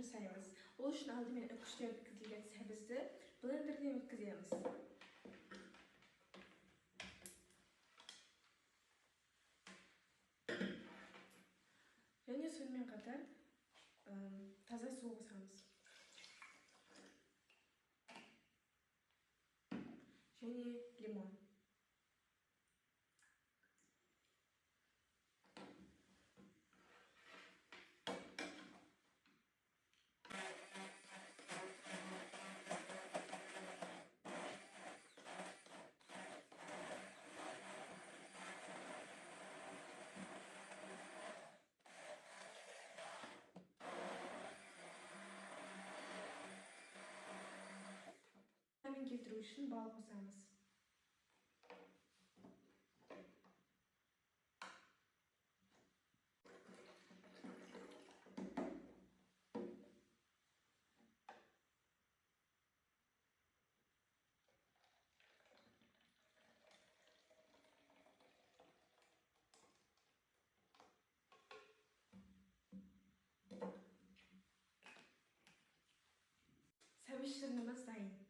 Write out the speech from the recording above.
жасаймыз. Ол үшін алдымен үкіштен өткізілген сәбізді блендерден өткіземіз. Және сонымен қатар таза су қосамыз. Және лимон. Тамын келтіру үшін бал қосамыз. Сәбіз шырынымыз дайын.